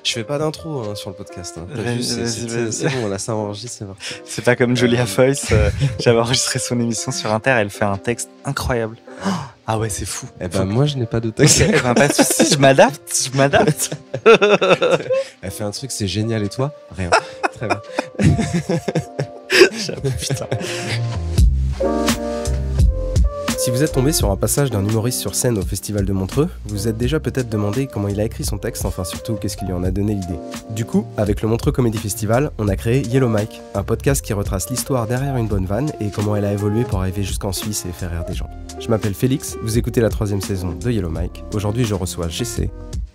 Je fais pas d'intro sur le podcast. Hein. Vas-y. C'est bon, là ça enregistre, c'est parti. C'est pas comme Julia Foyce. J'avais enregistré son émission sur Inter, elle fait un texte incroyable. Ah ouais, c'est fou. Eh ben moi je n'ai pas de texte. Eh ben pas de soucis, je m'adapte. Elle fait un truc, c'est génial, et toi? Rien. Très bien. J'avoue, putain. Si vous êtes tombé sur un passage d'un humoriste sur scène au Festival de Montreux, vous vous êtes déjà peut-être demandé comment il a écrit son texte, enfin surtout qu'est-ce qui lui en a donné l'idée. Du coup, avec le Montreux Comedy Festival, on a créé Yellow Mike, un podcast qui retrace l'histoire derrière une bonne vanne et comment elle a évolué pour arriver jusqu'en Suisse et faire rire des gens. Je m'appelle Félix, vous écoutez la 3e saison de Yellow Mike. Aujourd'hui, je reçois GC.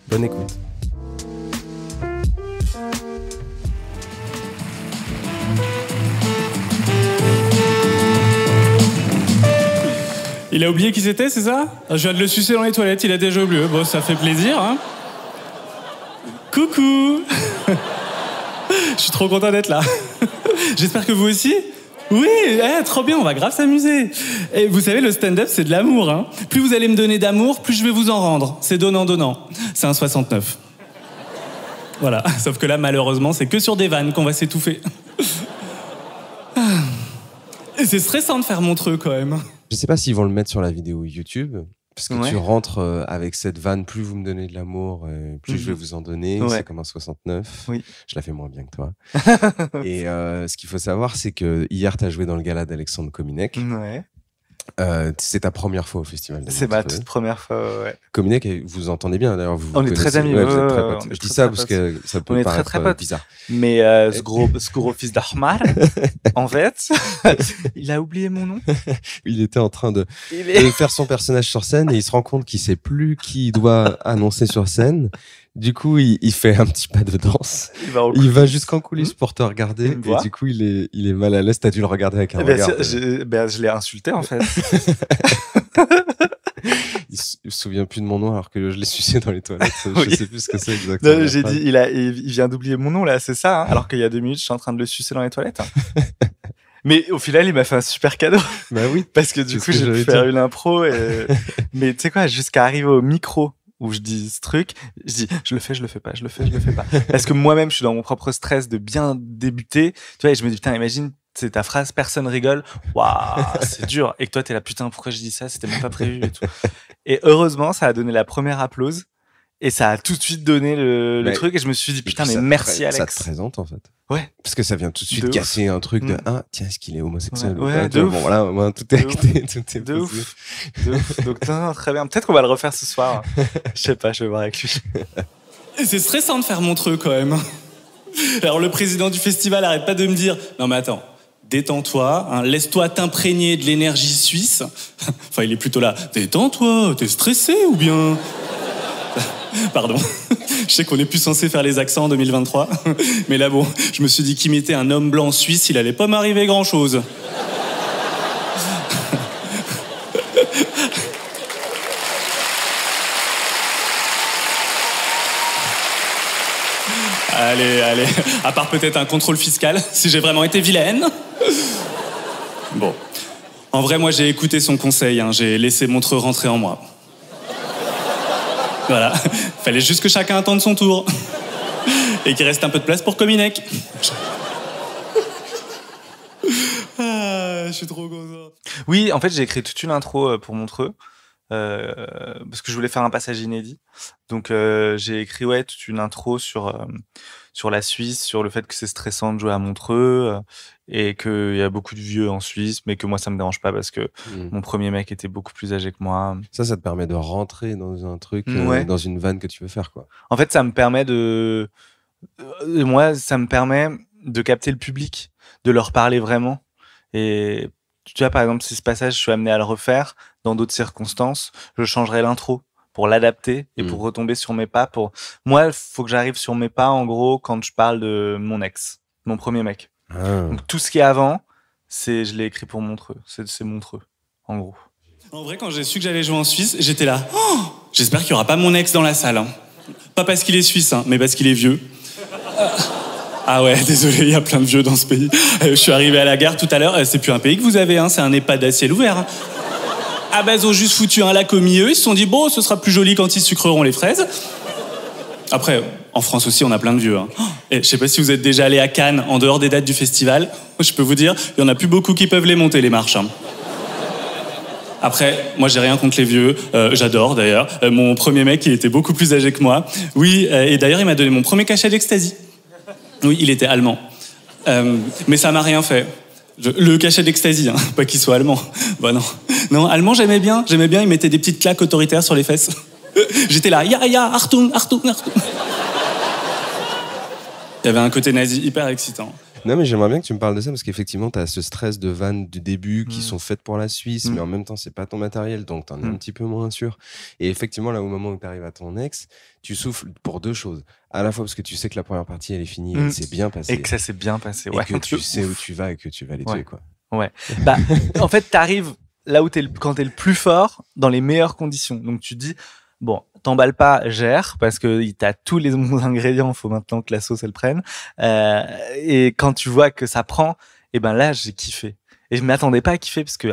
Bonne écoute. Il a oublié qui c'était, c'est ça? Je viens de le sucer dans les toilettes, il a déjà oublié. Bon, ça fait plaisir, hein. Coucou. Je suis trop content d'être là. J'espère que vous aussi. Oui, trop bien, on va grave s'amuser. Et vous savez, le stand-up, c'est de l'amour, hein. Plus vous allez me donner d'amour, plus je vais vous en rendre. C'est donnant-donnant. C'est un 69. Voilà, sauf que là, malheureusement, c'est que sur des vannes qu'on va s'étouffer. Et c'est stressant de faire Montreux, quand même. Je sais pas s'ils vont le mettre sur la vidéo YouTube, parce que Ouais. tu rentres avec cette vanne, plus vous me donnez de l'amour, plus je vais vous en donner. Ouais. C'est comme un 69. Oui. Je la fais moins bien que toi. Et ce qu'il faut savoir, c'est que hier, tu as joué dans le gala d'Alexandre Kominek. Ouais. C'est ta première fois au festival de C'est ma Montreux. toute première fois, ouais. Kominek, vous entendez bien d'ailleurs. Vous On est connaissez. très amis, Ouais, vous ouais, êtes très ouais, potes. on est Je dis très, ça très parce que ça peut On est très, paraître très potes. bizarre. Mais ce gros fils d'Ahmar, en fait, il a oublié mon nom. Il était en train de Il est... faire son personnage sur scène et il se rend compte qu'il sait plus qui il doit annoncer sur scène. Du coup, il fait un petit pas de danse. Il va jusqu'en coulisses pour te regarder Il me voit. et du coup, il est mal à l'aise. T'as dû le regarder avec un Eh ben, regard. je l'ai insulté, en fait. Il se souvient plus de mon nom alors que je l'ai sucé dans les toilettes. Oui. Je sais plus ce que c'est exactement. Non, j'ai dit, il vient d'oublier mon nom, là, c'est ça, hein, alors qu'il y a 2 minutes, je suis en train de le sucer dans les toilettes. Hein. Mais au final, il m'a fait un super cadeau. Bah oui. Parce que du C'est coup, ce que j'ai pu j'allais faire dire. une impro. Mais tu sais quoi, jusqu'à arriver au micro où je dis ce truc, je dis je le fais pas. Parce que moi-même, je suis dans mon propre stress de bien débuter. Tu vois, et je me dis, putain, imagine, c'est ta phrase, personne rigole. Waouh, c'est dur. Et que toi, t'es là, putain, pourquoi je dis ça? C'était même pas prévu et tout. Et heureusement, ça a donné la première applause. Et ça a tout de suite donné le Mais- truc. Et je me suis dit, putain, mais Ça te merci, Ça te Alex. présente en fait. Ouais. Parce que ça vient tout de suite De ouf. casser un truc de Mm. tiens, est-ce qu'il est homosexuel Ouais, ou ouais, pas, de tu vois, ouf. bon voilà, au moins, tout est De acté, tout est De posé. ouf. Donc, non, très bien. Peut-être qu'on va le refaire ce soir. Je sais pas, je vais voir avec lui. Et c'est stressant de faire Montreux, quand même. Alors, le président du festival arrête pas de me dire « Non, mais attends, détends-toi, hein, laisse-toi t'imprégner de l'énergie suisse. » Enfin, il est plutôt là « Détends-toi, t'es stressé ou bien... » Pardon. Je sais qu'on n'est plus censé faire les accents en 2023. Mais là, bon, je me suis dit qu'imiter un homme blanc suisse, il allait pas m'arriver grand-chose. Allez, à part peut-être un contrôle fiscal, si j'ai vraiment été vilaine. Bon. En vrai, moi, j'ai écouté son conseil, hein, j'ai laissé Montreux rentrer en moi. Voilà. Fallait juste que chacun attende son tour. Et qu'il reste un peu de place pour Kominek. Ah, je suis trop content. Oui, en fait, j'ai écrit toute une intro pour Montreux. Parce que je voulais faire un passage inédit. Donc, j'ai écrit toute une intro sur la Suisse, sur le fait que c'est stressant de jouer à Montreux et qu'il y a beaucoup de vieux en Suisse, mais que moi, ça me dérange pas parce que mon premier mec était beaucoup plus âgé que moi. Ça te permet de rentrer dans un truc, Ouais. dans une vanne que tu veux faire, quoi. En fait, ça me permet moi, ça me permet de capter le public, de leur parler vraiment. Et tu vois, par exemple, si ce passage, je suis amené à le refaire dans d'autres circonstances, je changerai l'intro pour l'adapter et pour retomber sur mes pas. Moi, il faut que j'arrive sur mes pas, en gros, quand je parle de mon ex, mon premier mec. Ah. Donc, tout ce qui est avant, je l'ai écrit pour Montreux. C'est Montreux, en gros. En vrai, quand j'ai su que j'allais jouer en Suisse, j'étais là. Oh, j'espère qu'il n'y aura pas mon ex dans la salle. Hein. Pas parce qu'il est suisse, hein, mais parce qu'il est vieux. Ah ouais, désolé, il y a plein de vieux dans ce pays. Je suis arrivé à la gare tout à l'heure, c'est plus un pays que vous avez, hein, c'est un EHPAD à ciel ouvert. Hein. Ah bah ils ont juste foutu un lac au milieu, ils se sont dit bon, ce sera plus joli quand ils sucreront les fraises. Après, en France aussi, on a plein de vieux. Hein. Et je sais pas si vous êtes déjà allé à Cannes, en dehors des dates du festival. Je peux vous dire, il y en a plus beaucoup qui peuvent les monter, les marches. Hein. Après, moi, j'ai rien contre les vieux. J'adore, d'ailleurs. Mon premier mec, il était beaucoup plus âgé que moi. Oui, et d'ailleurs, il m'a donné mon premier cachet d'ecstasy. Oui, il était allemand. Mais ça m'a rien fait. Le cachet d'ecstasy, hein, pas qu'il soit allemand. Bah non. Non, allemand, j'aimais bien. Il mettait des petites claques autoritaires sur les fesses. J'étais là, ya, Achtung, Achtung, Achtung. Il y avait un côté nazi hyper excitant. Non, mais j'aimerais bien que tu me parles de ça parce qu'effectivement, tu as ce stress de vannes du début qui sont faites pour la Suisse, mais en même temps, c'est pas ton matériel, donc t'en es un petit peu moins sûr. Et effectivement, là, au moment où tu arrives à ton ex, tu souffles pour deux choses. À la fois parce que tu sais que la première partie, elle est finie, elle s'est bien passée. Et que ça s'est bien passé, ouais. Et que tu sais où tu vas et que tu vas les tuer, quoi. Ouais. Bah, en fait, t'arrives là où quand t'es le plus fort, dans les meilleures conditions. Donc, tu te dis, bon, t'emballes pas, gère, parce que t'as tous les bons ingrédients, faut maintenant que la sauce, elle prenne. Et quand tu vois que ça prend, et ben là, j'ai kiffé. Et je m'attendais pas à kiffer, parce que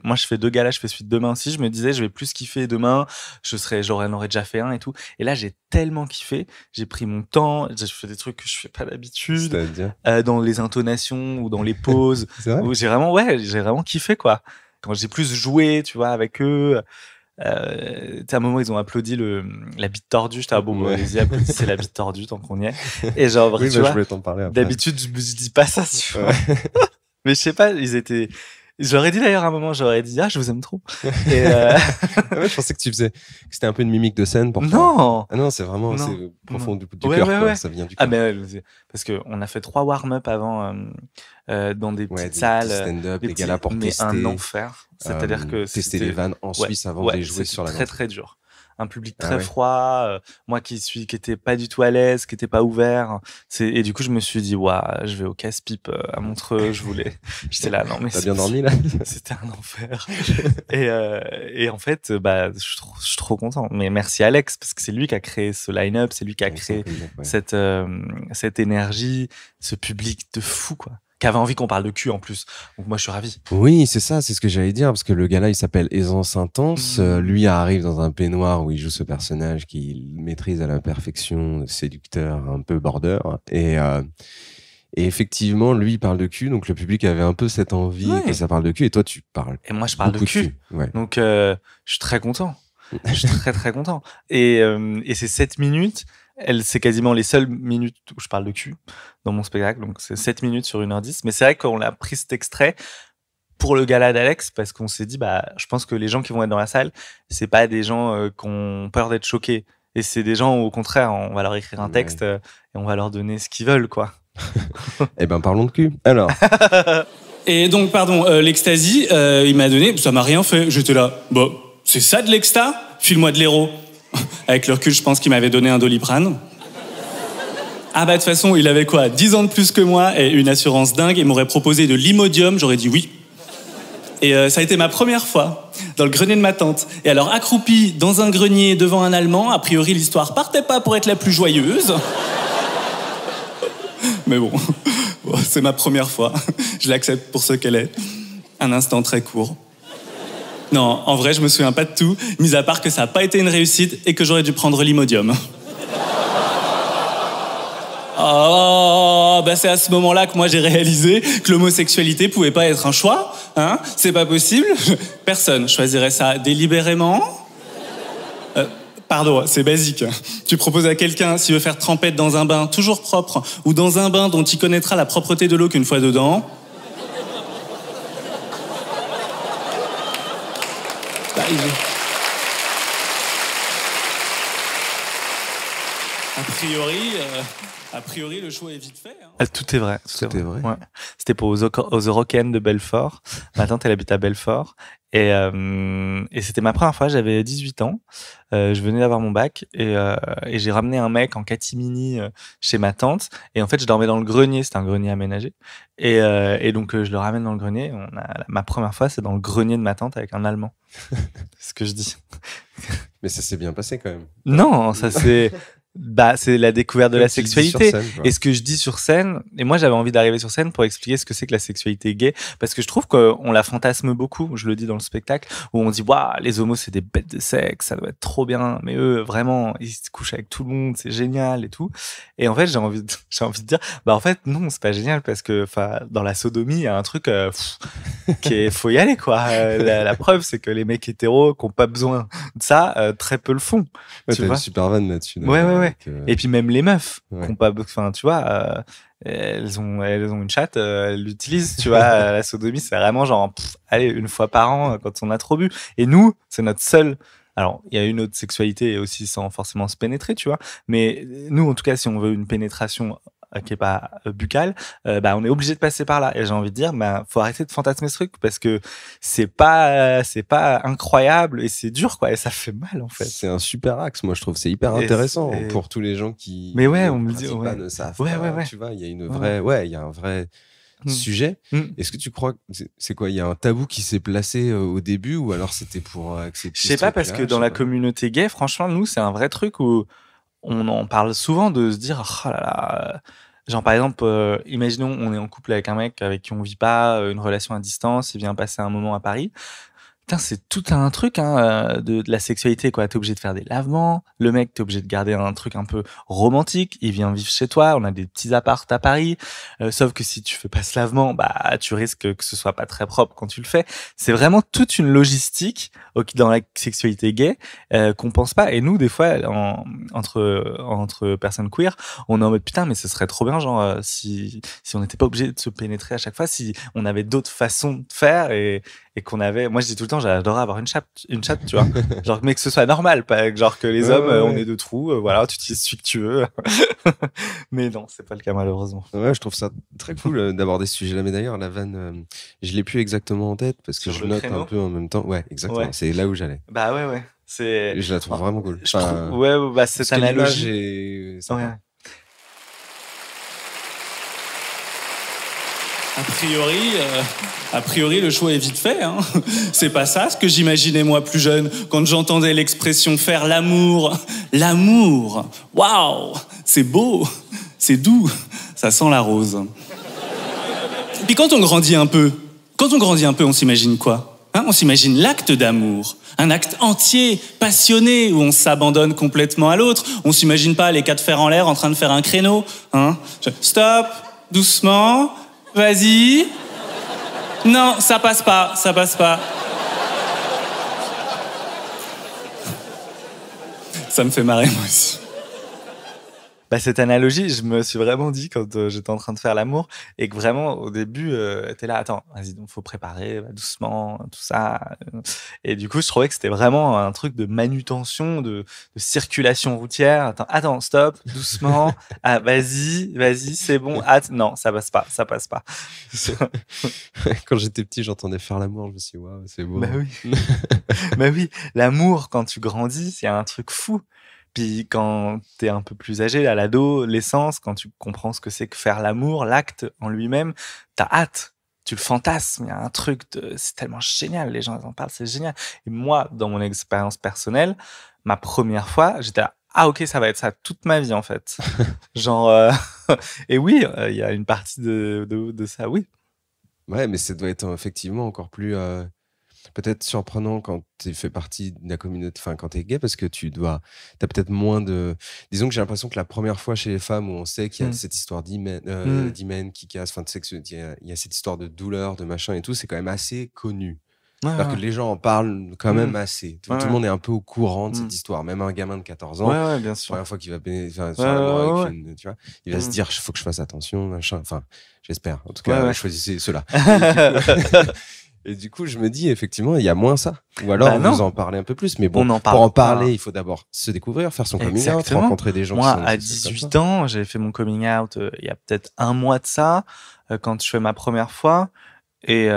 moi, je fais 2 galas, je fais Suite demain aussi, je me disais, je vais plus kiffer demain, j'en aurais déjà fait un et tout. Et là, j'ai tellement kiffé, j'ai pris mon temps, j'ai fait des trucs que je fais pas d'habitude, dans les intonations ou dans les pauses. Où j'ai vraiment kiffé, quoi. Quand j'ai plus joué, tu vois, avec eux, à un moment ils ont applaudi la bite tordue, j'étais bon, allez-y, applaudissez la bite tordue tant qu'on y est. Et genre, oui, tu vois, je voulais t'en parler après. D'habitude je dis pas ça, tu vois. Mais je sais pas, j'aurais dit d'ailleurs à un moment, je vous aime trop. Et ouais, je pensais que c'était un peu une mimique de scène pour toi. Non. Ah non, c'est vraiment c'est profond du cœur, quoi. Ça vient du cœur. Ah mais parce que on a fait 3 warm-up avant dans des petites salles, des stand-up, des galas pour tester. Un enfer. C'est-à-dire que tester les vannes en Suisse avant de les jouer sur la grande. Très dur. Un public très froid, moi qui était pas du tout à l'aise, qui était pas ouvert. Et du coup, je me suis dit, je vais au casse-pipe à Montreux, j'étais là, non mais t'as bien dormi là? C'était un enfer. Et en fait, je suis trop content. Mais merci Alex, parce que c'est lui qui a créé ce line-up, c'est lui qui a créé cette énergie, ce public de fou, quoi. Qui avait envie qu'on parle de cul en plus. Donc moi je suis ravi. Oui, c'est ça, c'est ce que j'allais dire, parce que le gars-là, il s'appelle Aisance Intense. Lui arrive dans un peignoir où il joue ce personnage qu'il maîtrise à la perfection, séducteur, un peu border. Et effectivement, lui, il parle de cul, donc le public avait un peu cette envie que ça parle de cul, et toi, tu parles. Et moi, je parle de cul. Ouais. Donc je suis très content. Je suis très très content. Et ces 7 minutes, c'est quasiment les seules minutes où je parle de cul dans mon spectacle. Donc, c'est 7 minutes sur 1h10. Mais c'est vrai qu'on a pris cet extrait pour le gala d'Alex parce qu'on s'est dit, je pense que les gens qui vont être dans la salle, c'est pas des gens qui ont peur d'être choqués. Et c'est des gens où, au contraire, on va leur écrire un texte et on va leur donner ce qu'ils veulent, quoi. Eh ben, parlons de cul. Alors. Et donc, pardon, l'ecstasy, il m'a donné, ça m'a rien fait. J'étais là, c'est ça de l'exta? File-moi de l'héros. Avec le recul, je pense qu'il m'avait donné un Doliprane. Ah de toute façon, il avait quoi, 10 ans de plus que moi et une assurance dingue, et m'aurait proposé de l'Imodium, j'aurais dit oui. Et ça a été ma première fois dans le grenier de ma tante. Et alors, accroupi dans un grenier devant un Allemand, a priori l'histoire partait pas pour être la plus joyeuse. Mais bon, c'est ma première fois. Je l'accepte pour ce qu'elle est. Un instant très court. Non, en vrai, je me souviens pas de tout, mis à part que ça a pas été une réussite et que j'aurais dû prendre l'Imodium. C'est à ce moment-là que moi j'ai réalisé que l'homosexualité pouvait pas être un choix, hein. C'est pas possible. Personne choisirait ça délibérément. Pardon, c'est basique. Tu proposes à quelqu'un s'il veut faire trempette dans un bain toujours propre ou dans un bain dont il connaîtra la propreté de l'eau qu'une fois dedans. A priori, le choix est vite fait. Hein. Tout est vrai. Tout est vrai. Ouais. C'était pour aux Eurocaines de Belfort. Ma tante, elle habite à Belfort. Et c'était ma première fois, j'avais 18 ans. Je venais d'avoir mon bac et j'ai ramené un mec en catimini chez ma tante. Et en fait, je dormais dans le grenier, c'était un grenier aménagé. Et donc, je le ramène dans le grenier. Ma première fois, c'est dans le grenier de ma tante avec un Allemand. C'est ce que je dis. Mais ça s'est bien passé quand même. Non, ça s'est... Bah, c'est la découverte de Comme la tu le dis sur sexualité. scène, quoi. Et ce que je dis sur scène, et moi j'avais envie d'arriver sur scène pour expliquer ce que c'est que la sexualité gay, parce que je trouve qu'on la fantasme beaucoup, je le dis dans le spectacle, où on dit, waouh, les homos c'est des bêtes de sexe, ça doit être trop bien, mais eux, vraiment, ils se couchent avec tout le monde, c'est génial et tout. Et en fait, j'ai envie de dire, bah en fait, non, c'est pas génial, parce que, enfin, dans la sodomie, il y a un truc, faut y aller, quoi. La preuve, c'est que les mecs hétéros qui ont pas besoin de ça, très peu le font. Ouais, Tu t'as vois une super vanne là-dessus. Ouais. avec, Et puis même les meufs, Ouais. qui ont pas, enfin, tu vois, elles ont une chatte, elles l'utilisent, tu vois. La sodomie, c'est vraiment genre, allez, une fois par an quand on a trop bu. Et nous, c'est notre seul. Alors, il y a une autre sexualité aussi sans forcément se pénétrer, tu vois. Mais nous, en tout cas, si on veut une pénétration qui est pas buccale, bah on est obligé de passer par là. Et j'ai envie de dire, bah faut arrêter de fantasmer ce truc parce que c'est pas incroyable et c'est dur, quoi. Et ça fait mal en fait. C'est un super axe, moi je trouve. C'est hyper Et intéressant c'est- pour tous les gens qui Mais ouais, ne on me dit, pratiquent ouais. pas, ne savent Ouais, pas. ouais, ouais. Tu vois, il y a une Ouais. vraie, il y a un vrai Mm. sujet. Mm. Est-ce que tu crois que c'est quoi? Il y a un tabou qui s'est placé au début ou alors c'était pour accepter Je sais ce pas, parce truc-là, que dans je la sais pas. communauté gay, franchement, nous, c'est un vrai truc où on en parle souvent de se dire, oh là là, genre par exemple, imaginons on est en couple avec un mec avec qui on vit pas une relation à distance, il vient passer un moment à Paris. Putain, c'est tout un truc de la sexualité, quoi. T'es obligé de faire des lavements. Le mec, t'es obligé de garder un truc un peu romantique. Il vient vivre chez toi. On a des petits apparts à Paris. Sauf que si tu fais pas ce lavement, bah tu risques que ce soit pas très propre quand tu le fais. C'est vraiment toute une logistique dans la sexualité gay qu'on pense pas. Et nous, des fois, entre personnes queer, on est en mode putain, mais ce serait trop bien, genre si on n'était pas obligé de se pénétrer à chaque fois, si on avait d'autres façons de faire et qu'on avait, moi je dis tout le temps, j'adorais avoir une chatte, tu vois, genre mais que ce soit normal, pas genre que les Ouais, hommes, ouais, on ouais. ait deux trous, voilà, tu utilises celui que tu veux. Mais non, c'est pas le cas malheureusement. Ouais, je trouve ça très cool d'aborder ce sujet-là. Mais d'ailleurs, la vanne, je l'ai plus exactement en tête parce que Sur je le note créneau un peu en même temps. Ouais, exactement. Ouais. C'est là où j'allais. Bah ouais, c'est. Et je la trouve vraiment cool. Je Enfin, trouve, ouais, bah parce cette que l'image analogie. est sympa. Ouais. A priori, le choix est vite fait. Hein. C'est pas ça ce que j'imaginais moi plus jeune quand j'entendais l'expression faire l'amour. L'amour, waouh, c'est beau, c'est doux, ça sent la rose. Puis quand on grandit un peu, on s'imagine quoi? Hein, on s'imagine l'acte d'amour, un acte entier, passionné, où on s'abandonne complètement à l'autre. On s'imagine pas les quatre fers en l'air en train de faire un créneau. Hein. Stop, doucement, vas-y. Non, ça passe pas. Ça me fait marrer, moi aussi. Bah, cette analogie, je me suis vraiment dit quand j'étais en train de faire l'amour et que vraiment au début t'es là, attends, vas-y, donc faut préparer doucement tout ça. Et du coup, je trouvais que c'était vraiment un truc de manutention, de circulation routière. Attends, stop, doucement. Ah, vas-y, c'est bon. Non, ça passe pas. Quand j'étais petit, j'entendais faire l'amour. Je me suis dit, waouh, c'est beau. Bah oui. Bah oui, l'amour quand tu grandis, c'est un truc fou. Puis quand t'es un peu plus âgé, à l'adolescence, quand tu comprends ce que c'est que faire l'amour, l'acte en lui-même, t'as hâte, tu le fantasmes, il y a un truc c'est tellement génial, les gens en parlent, c'est génial. Et moi, dans mon expérience personnelle, ma première fois, j'étais là, ah ok, ça va être ça toute ma vie en fait. Genre, et oui, il y a une partie de ça, oui. Ouais, mais ça doit être effectivement encore plus peut-être surprenant quand tu fais partie de la communauté, enfin quand tu es gay, parce que t'as peut-être moins de. Disons que j'ai l'impression que la première fois chez les femmes où on sait qu'il y a cette histoire d'hymen qui casse, enfin, tu sais qu'il y a cette histoire de douleur, de machin et tout, c'est quand même assez connu. Alors que les gens en parlent quand même assez. Tout le monde est un peu au courant de cette histoire. Même un gamin de 14 ans, Ouais, bien la sûr. première fois qu'il va faire l'amour avec une, tu vois, il va se dire, il faut que je fasse attention, machin. Enfin, j'espère. En tout cas, choisissez ceux-là. Et du coup, je me dis, effectivement, il y a moins ça. Ou alors, vous en parlez un peu plus. Mais bon, pour en parler, il faut d'abord se découvrir, faire son coming out, rencontrer des gens Moi, qui sont à 18 ans, j'avais fait mon coming out il y a peut-être un mois de ça, quand je fais ma première fois. Et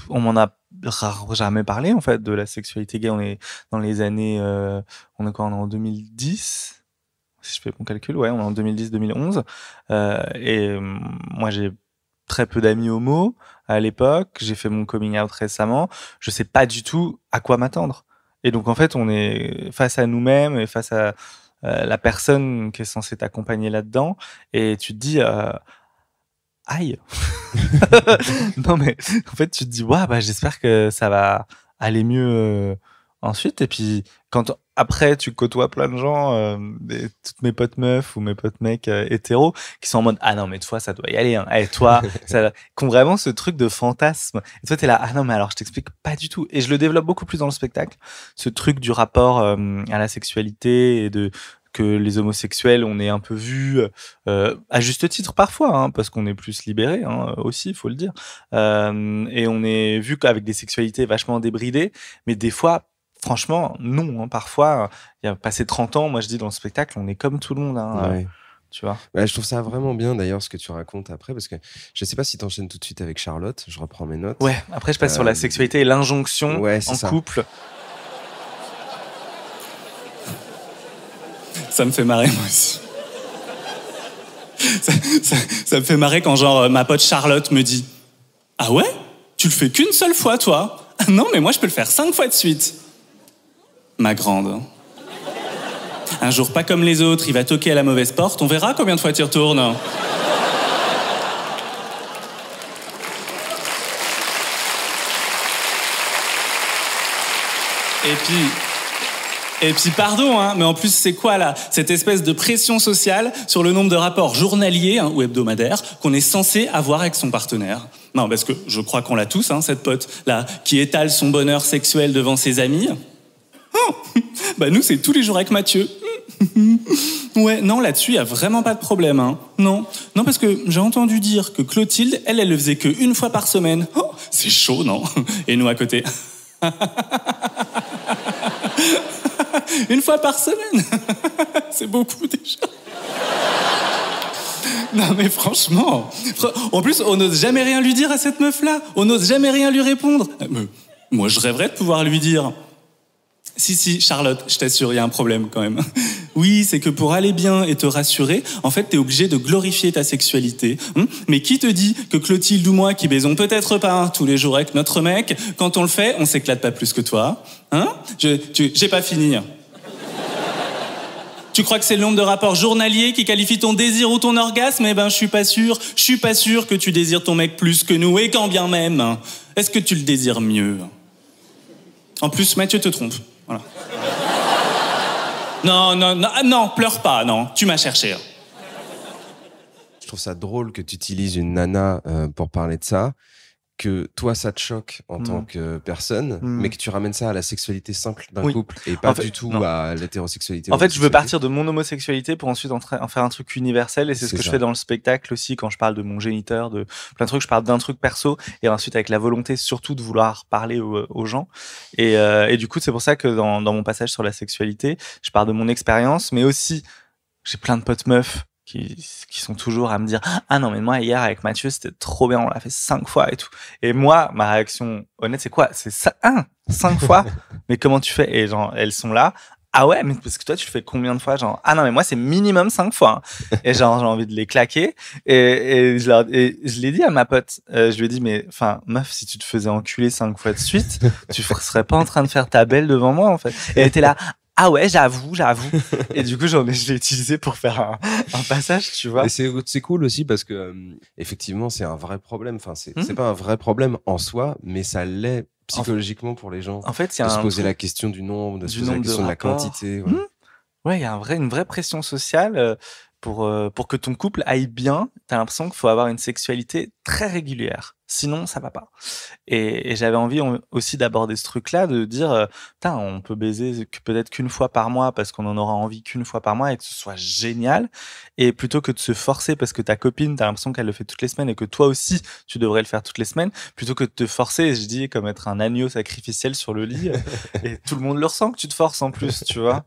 on m'en a jamais parlé, en fait, de la sexualité gay. On est dans les années... on est en 2010 si je fais mon calcul, ouais, on est en 2010-2011. Et moi, j'ai très peu d'amis homo à l'époque. J'ai fait mon coming out récemment. Je sais pas du tout à quoi m'attendre. Et donc, en fait, on est face à nous-mêmes et face à la personne qui est censée t'accompagner là-dedans. Et tu te dis, aïe. Non, mais en fait, tu te dis, ouais, bah, j'espère que ça va aller mieux ensuite. Et puis, après, tu côtoies plein de gens, toutes mes potes meufs ou mes potes mecs hétéros, qui sont en mode, ah non, mais toi, ça doit y aller, hein. Et toi, ça, qui ont vraiment ce truc de fantasme. Et toi, t'es là, ah non, mais alors, je t'explique pas du tout. Et je le développe beaucoup plus dans le spectacle. Ce truc du rapport à la sexualité et que les homosexuels, on est un peu vus, à juste titre parfois, hein, parce qu'on est plus libérés, hein, aussi, il faut le dire. Et on est vu qu'avec des sexualités vachement débridées, mais des fois, franchement, non. Hein, parfois, il y a passé 30 ans, moi je dis dans le spectacle, on est comme tout le monde. Hein, Ouais. tu vois. Je trouve ça vraiment bien d'ailleurs ce que tu racontes après, parce que je sais pas si t'enchaînes tout de suite avec Charlotte, je reprends mes notes. Ouais, après je passe sur la sexualité et l'injonction ouais, en ça. couple. Ça me fait marrer, moi aussi. Ça me fait marrer quand, genre, ma pote Charlotte me dit « Ah ouais? Tu le fais qu'une seule fois, toi? Ah non, mais moi, je peux le faire 5 fois de suite. » Ma grande. Un jour, pas comme les autres, il va toquer à la mauvaise porte, on verra combien de fois tu y retournes. Et puis, pardon, hein, mais en plus, c'est quoi, là, cette espèce de pression sociale sur le nombre de rapports journaliers, hein, ou hebdomadaires qu'on est censé avoir avec son partenaire? Non, parce que je crois qu'on l'a tous, hein, cette pote, là, qui étale son bonheur sexuel devant ses amis. Oh, bah nous, c'est tous les jours avec Mathieu. Ouais, non, là-dessus, il y a vraiment pas de problème, hein. Non, parce que j'ai entendu dire que Clotilde, elle le faisait qu'une fois par semaine. Oh, c'est chaud, non? Et nous, à côté... Une fois par semaine. C'est beaucoup déjà. Non mais franchement. En plus, on n'ose jamais rien lui dire à cette meuf-là. On n'ose jamais rien lui répondre. Moi, je rêverais de pouvoir lui dire... Si, Charlotte, je t'assure, il y a un problème quand même. Oui, c'est que pour aller bien et te rassurer, en fait, t'es obligé de glorifier ta sexualité. Mais qui te dit que Clotilde ou moi, qui baisons peut-être pas tous les jours avec notre mec, quand on le fait, on s'éclate pas plus que toi? Hein? J'ai pas fini. Tu crois que c'est le nombre de rapports journaliers qui qualifie ton désir ou ton orgasme? Eh ben, je suis pas sûr. Je suis pas sûr que tu désires ton mec plus que nous, et quand bien même. Est-ce que tu le désires mieux? En plus, Mathieu te trompe. Voilà. Non, pleure pas, non. Tu m'as cherché. Je trouve ça drôle que tu utilises une nana pour parler de ça, que toi ça te choque en tant que personne, mais que tu ramènes ça à la sexualité simple d'un couple et pas du tout à l'hétérosexualité. En fait, je veux partir de mon homosexualité pour ensuite en faire un truc universel, et c'est ce que je fais dans le spectacle aussi quand je parle de mon géniteur, de plein de trucs. Je parle d'un truc perso et ensuite avec la volonté surtout de vouloir parler aux gens. Et du coup, c'est pour ça que dans mon passage sur la sexualité, je parle de mon expérience, mais aussi j'ai plein de potes meufs qui sont toujours à me dire « Ah non, mais moi, hier, avec Mathieu, c'était trop bien, on l'a fait 5 fois et tout. » Et moi, ma réaction honnête, c'est quoi? C'est ça, 5 fois? Mais comment tu fais? Et genre, elles sont là. Ah ouais, mais parce que toi, tu le fais combien de fois? Genre, ah non, mais moi, c'est minimum 5 fois. Hein. Et genre, j'ai envie de les claquer. Et je l'ai dit à ma pote. Je lui ai dit, mais enfin, meuf, si tu te faisais enculer 5 fois de suite, tu serais pas en train de faire ta belle devant moi, en fait. Et elle était là. Ah ouais, j'avoue. Et du coup, je l'ai utilisé pour faire un passage, tu vois. Et c'est cool aussi parce que, effectivement, c'est un vrai problème. Enfin, c'est pas un vrai problème en soi, mais ça l'est psychologiquement pour les gens. En fait, il y a de se poser la question du nombre, de se poser la question de la quantité. Ouais, ouais, il y a une vraie pression sociale pour que ton couple aille bien. T'as l'impression qu'il faut avoir une sexualité très régulière. Sinon, ça va pas. Et j'avais envie aussi d'aborder ce truc-là, de dire, putain, on peut baiser peut-être qu'une fois par mois parce qu'on en aura envie qu'une fois par mois et que ce soit génial. Et plutôt que de se forcer parce que ta copine, t'as l'impression qu'elle le fait toutes les semaines et que toi aussi, tu devrais le faire toutes les semaines, plutôt que de te forcer, je dis, comme être un agneau sacrificiel sur le lit. Et tout le monde le ressent que tu te forces en plus, tu vois.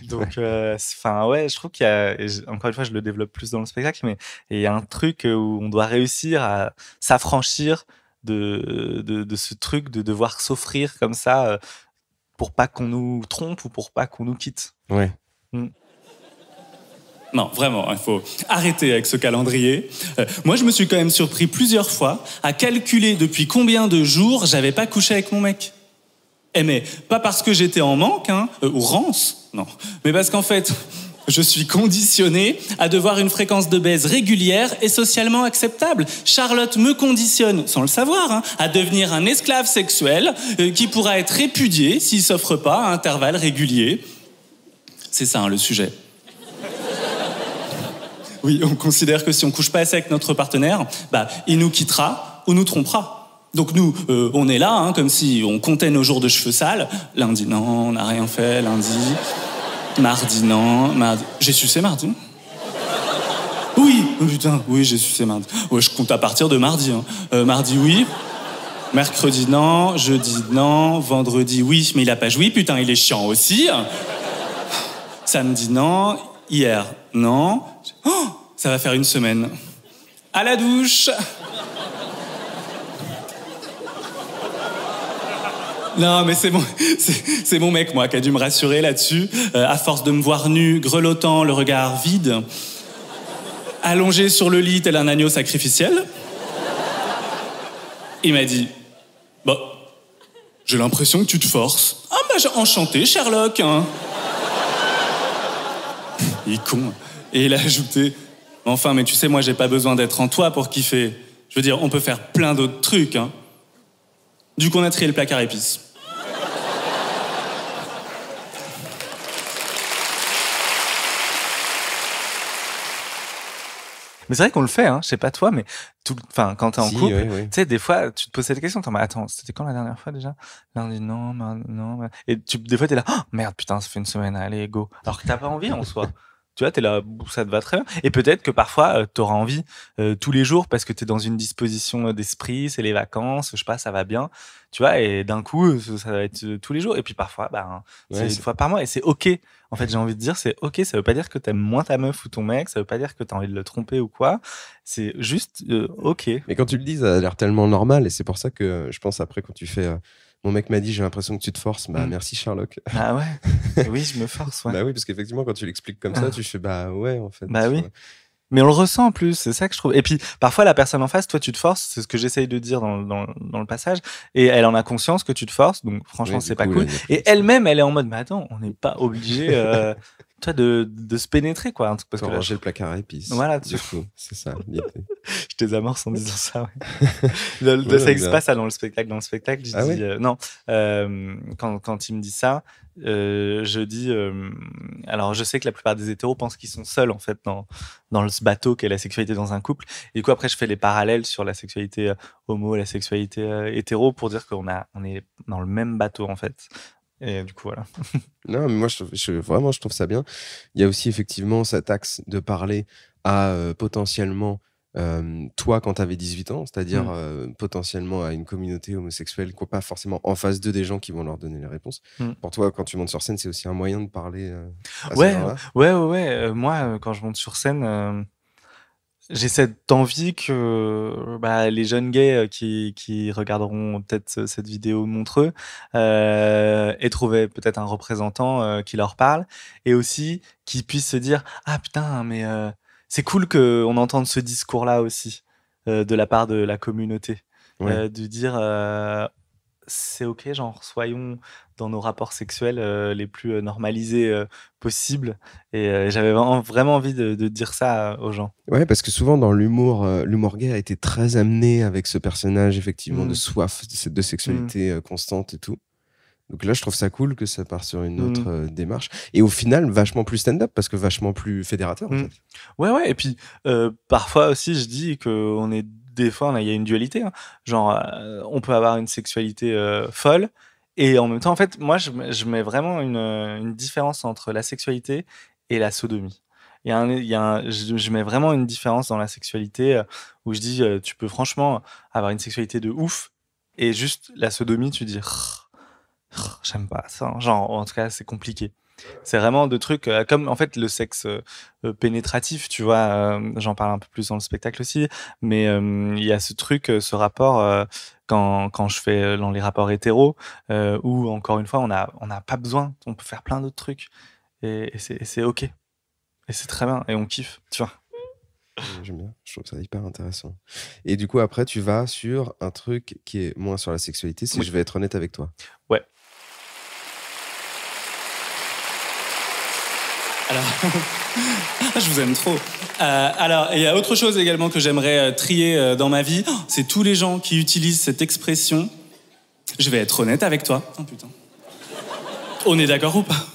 Donc, ouais, je trouve qu'il y a, encore une fois, je le développe plus dans le spectacle, mais il y a un truc où on doit réussir à s'affranchir de ce truc de devoir s'offrir comme ça pour pas qu'on nous trompe ou pour pas qu'on nous quitte. Ouais. Non, vraiment, il faut arrêter avec ce calendrier. Moi, je me suis quand même surpris plusieurs fois à calculer depuis combien de jours j'avais pas couché avec mon mec. mais pas parce que j'étais en manque, hein, ou rance, non. Mais parce qu'en fait, je suis conditionné à devoir une fréquence de baise régulière et socialement acceptable. Charlotte me conditionne, sans le savoir, hein, à devenir un esclave sexuel qui pourra être répudié s'il s'offre pas à intervalles réguliers. C'est ça, hein, le sujet. Oui, on considère que si on couche pas assez avec notre partenaire, il nous quittera ou nous trompera. Donc nous, on est là, hein, comme si on comptait nos jours de cheveux sales. Lundi, non, on n'a rien fait, lundi. Mardi, non. Mardi. J'ai sucé mardi. Oui, oh putain, oui, j'ai sucé mardi. Ouais, je compte à partir de mardi. Hein. Mardi, oui. Mercredi, non. Jeudi, non. Vendredi, oui, mais il a pas joui. Putain, il est chiant aussi. Samedi, non. Hier, non. Oh, ça va faire une semaine. À la douche. Non, mais c'est mon mec, moi, qui a dû me rassurer là-dessus. À force de me voir nu, grelottant, le regard vide, allongé sur le lit tel un agneau sacrificiel, il m'a dit « Bah, j'ai l'impression que tu te forces. »« Ah, j'ai enchanté, Sherlock, hein. » Il est con. Et il a ajouté « Enfin, mais tu sais, moi, j'ai pas besoin d'être en toi pour kiffer. Je veux dire, on peut faire plein d'autres trucs, hein. » Du coup, on a trié le placard épices. Mais c'est vrai qu'on le fait, hein. Je sais pas toi, mais quand t'es en couple, oui. tu sais, des fois, tu te poses cette question, mais attends, c'était quand la dernière fois déjà? Lundi, non, mardi, non. Et des fois, t'es là, oh, merde, putain, ça fait une semaine, allez, go. Alors que t'as pas envie en soi. Tu vois, t'es là, ça te va très bien. Et peut-être que parfois, t'auras envie tous les jours parce que t'es dans une disposition d'esprit, c'est les vacances, je sais pas, ça va bien. Tu vois, et d'un coup, ça va être tous les jours. Et puis parfois, c'est une fois par mois. Et c'est OK. En fait, j'ai envie de dire, c'est OK. Ça veut pas dire que t'aimes moins ta meuf ou ton mec. Ça veut pas dire que t'as envie de le tromper ou quoi. C'est juste OK. Mais quand tu le dis, ça a l'air tellement normal. Et c'est pour ça que je pense après, quand tu fais... Mon mec m'a dit, j'ai l'impression que tu te forces. Merci, Sherlock. Ah ouais. Oui, je me force, ouais. Bah oui, parce qu'effectivement, quand tu l'expliques comme ça, tu fais, ouais, en fait. Bah oui. Mais on le ressent en plus, c'est ça que je trouve. Et puis, parfois, la personne en face, toi, tu te forces, c'est ce que j'essaye de dire dans le passage, et elle en a conscience que tu te forces, donc franchement, c'est pas cool. Et elle-même, elle est en mode, mais attends, on n'est pas obligé, toi, de se pénétrer, quoi. Parce que ranger le placard à épices. Voilà, du coup, c'est ça. Je désamorce en disant ça, ouais. Ça existe pas ça dans le spectacle. Dans le spectacle, je dis, non, quand il me dit ça, je dis, alors je sais que la plupart des hétéros pensent qu'ils sont seuls en fait dans ce bateau qu'est la sexualité dans un couple. Et du coup après je fais les parallèles sur la sexualité homo, la sexualité hétéro pour dire qu'on est dans le même bateau en fait. Et du coup voilà. Non mais moi je trouve ça bien. Il y a aussi effectivement cet axe de parler à potentiellement toi quand tu avais 18 ans, c'est-à-dire potentiellement à une communauté homosexuelle, quoi, pas forcément en face d'eux des gens qui vont leur donner les réponses. Pour toi, quand tu montes sur scène, c'est aussi un moyen de parler à ces gens-là. Ouais. Moi, quand je monte sur scène, j'ai cette envie que les jeunes gays qui regarderont peut-être cette vidéo de Montreux aient trouvé peut-être un représentant qui leur parle, et aussi qu'ils puissent se dire « Ah putain, mais... c'est cool qu'on entende ce discours-là aussi, de la part de la communauté. Ouais. De dire, c'est OK, genre, soyons dans nos rapports sexuels les plus normalisés possibles. Et j'avais vraiment envie de dire ça aux gens. Ouais, parce que souvent dans l'humour gay a été très amené avec ce personnage, effectivement, de soif, de sexualité constante et tout. Donc là, je trouve ça cool que ça part sur une autre démarche. Et au final, vachement plus stand-up, parce que vachement plus fédérateur, en fait. Ouais. Et puis, parfois aussi, je dis qu'on est... Des fois, il y a une dualité. Hein. Genre, on peut avoir une sexualité folle. Et en même temps, en fait, moi, je mets vraiment une différence entre la sexualité et la sodomie. Je mets vraiment une différence dans la sexualité où je dis, tu peux franchement avoir une sexualité de ouf. Et juste la sodomie, tu dis... j'aime pas ça, genre en tout cas c'est compliqué. C'est vraiment de trucs comme en fait le sexe pénétratif, tu vois, j'en parle un peu plus dans le spectacle aussi, mais il y a ce truc, ce rapport quand je fais dans les rapports hétéros où encore une fois on n'a pas besoin, on peut faire plein d'autres trucs et c'est OK et c'est très bien et on kiffe, tu vois. J'aime bien, je trouve ça hyper intéressant. Et du coup, après, tu vas sur un truc qui est moins sur la sexualité, je vais être honnête avec toi. Ouais. Alors, je vous aime trop. Alors, il y a autre chose également que j'aimerais trier dans ma vie, c'est tous les gens qui utilisent cette expression. Je vais être honnête avec toi. Oh putain. On est d'accord ou pas?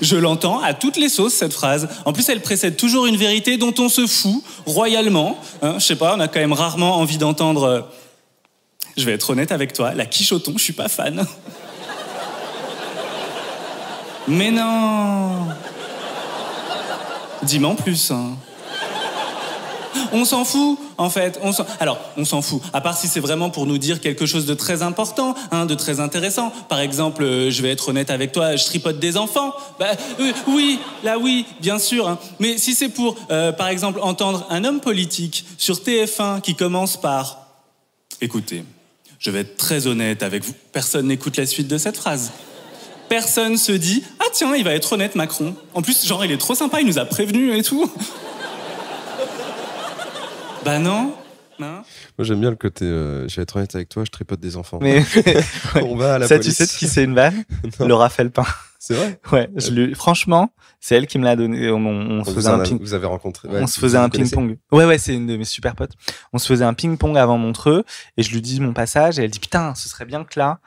Je l'entends à toutes les sauces, cette phrase. En plus, elle précède toujours une vérité dont on se fout, royalement. Hein, je sais pas, on a quand même rarement envie d'entendre je vais être honnête avec toi, la quiche au thon, je suis pas fan. Mais non. Dis-moi en plus. Hein. On s'en fout, en fait. Alors, on s'en fout. À part si c'est vraiment pour nous dire quelque chose de très important, hein, de très intéressant. Par exemple, je vais être honnête avec toi, je tripote des enfants. Bah, oui, bien sûr. Hein. Mais si c'est pour, par exemple, entendre un homme politique sur TF1 qui commence par « Écoutez, je vais être très honnête avec vous. » Personne n'écoute la suite de cette phrase. Personne se dit « Ah tiens, il va être honnête, Macron. » En plus, genre, il est trop sympa, il nous a prévenus et tout. Bah non. Moi, j'aime bien le côté je vais être honnête avec toi, je tripote des enfants. Mais on va à la ça, police. tu sais de qui c'est une vanne? Laura Felpin. C'est vrai? Ouais, franchement, c'est elle qui me l'a donné. On se faisait un ping. Vous avez rencontré. On se faisait un ping-pong. Ouais, c'est une de mes super potes. On se faisait un ping-pong avant Montreux et je lui dis mon passage et elle dit putain, ce serait bien que là,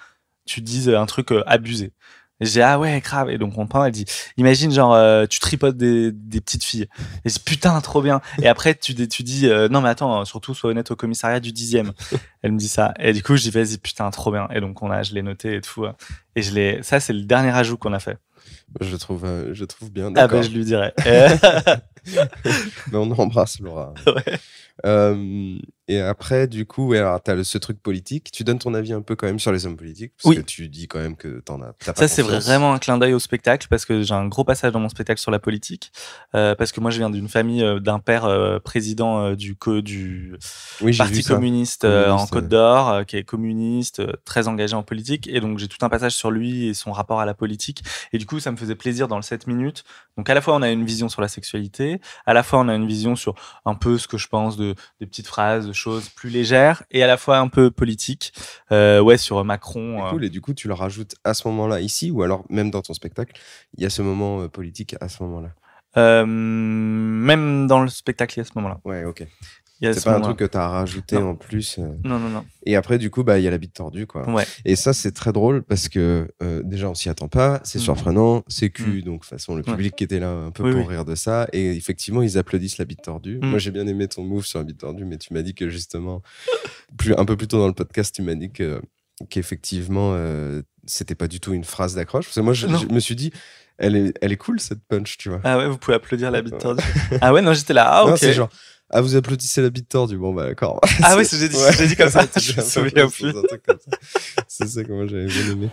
tu dises un truc abusé. Et je dis ah ouais, grave. Et donc on prend, elle dit imagine genre tu tripotes des petites filles. Et je dis putain, trop bien. Et après tu dis non mais attends, surtout sois honnête au commissariat du 10e. Elle me dit ça. Et du coup je dis vas-y putain, trop bien. Et donc je l'ai noté et tout. Et ça c'est le dernier ajout qu'on a fait. Je trouve bien. Ah ben je lui dirai. Mais on embrasse Laura. Ouais. Et après, du coup, ouais, alors t'as ce truc politique. Tu donnes ton avis un peu quand même sur les hommes politiques, parce que tu dis quand même que t'as pas ça, c'est confiance. vraiment un clin d'œil au spectacle, parce que j'ai un gros passage dans mon spectacle sur la politique, parce que moi, je viens d'une famille d'un père président du Parti communiste en Côte d'Or, qui est communiste, très engagé en politique, et donc j'ai tout un passage sur lui et son rapport à la politique. Et du coup, ça me faisait plaisir dans le 7 minutes. Donc à la fois, on a une vision sur la sexualité, à la fois, on a une vision sur un peu ce que je pense des petites phrases, de choses plus légères, et à la fois un peu politique, sur Macron. Cool, et du coup, tu le rajoutes à ce moment-là ici, ou alors même dans ton spectacle, il y a ce moment politique à ce moment-là? Même dans le spectacle, il y a ce moment-là. Ouais, ok. C'est pas un truc que tu as rajouté en plus. Non. Et après, du coup, il y a la bite tordue, quoi. Ouais. Et ça, c'est très drôle parce que déjà, on s'y attend pas, c'est surprenant, c'est cul, donc de toute façon, le public qui était là un peu pour rire de ça. Et effectivement, ils applaudissent la bite tordue. Moi, j'ai bien aimé ton move sur la bite tordue, mais tu m'as dit que justement, un peu plus tôt dans le podcast, tu m'as dit qu'effectivement, c'était pas du tout une phrase d'accroche. Parce que moi, je me suis dit, elle est cool cette punch, tu vois. Ah ouais, vous pouvez applaudir la bite tordue. Ah ouais, non, j'étais là. Ah ok. Non, c'est genre. Ah, vous applaudissez la bite tordue. Bon, bah, d'accord. Ah oui, j'ai dit comme ça. Je me souviens plus. C'est ça que moi j'avais bien aimé.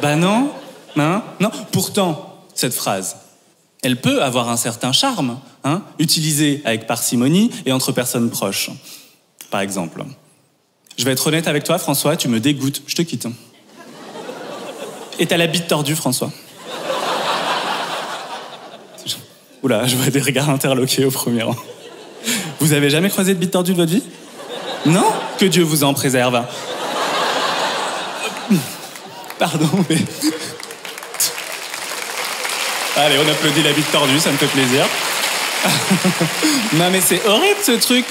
Bah non. Hein? Non. Pourtant, cette phrase, elle peut avoir un certain charme, hein, utilisée avec parcimonie et entre personnes proches. Par exemple, je vais être honnête avec toi, François, tu me dégoûtes, je te quitte. Et t'as la bite tordue, François. Oula, je vois des regards interloqués au premier rang. Vous avez jamais croisé de bite tordue de votre vie? Non? Que Dieu vous en préserve. Pardon, mais... Allez, on applaudit la bite tordue, ça me fait plaisir. Non mais c'est horrible ce truc.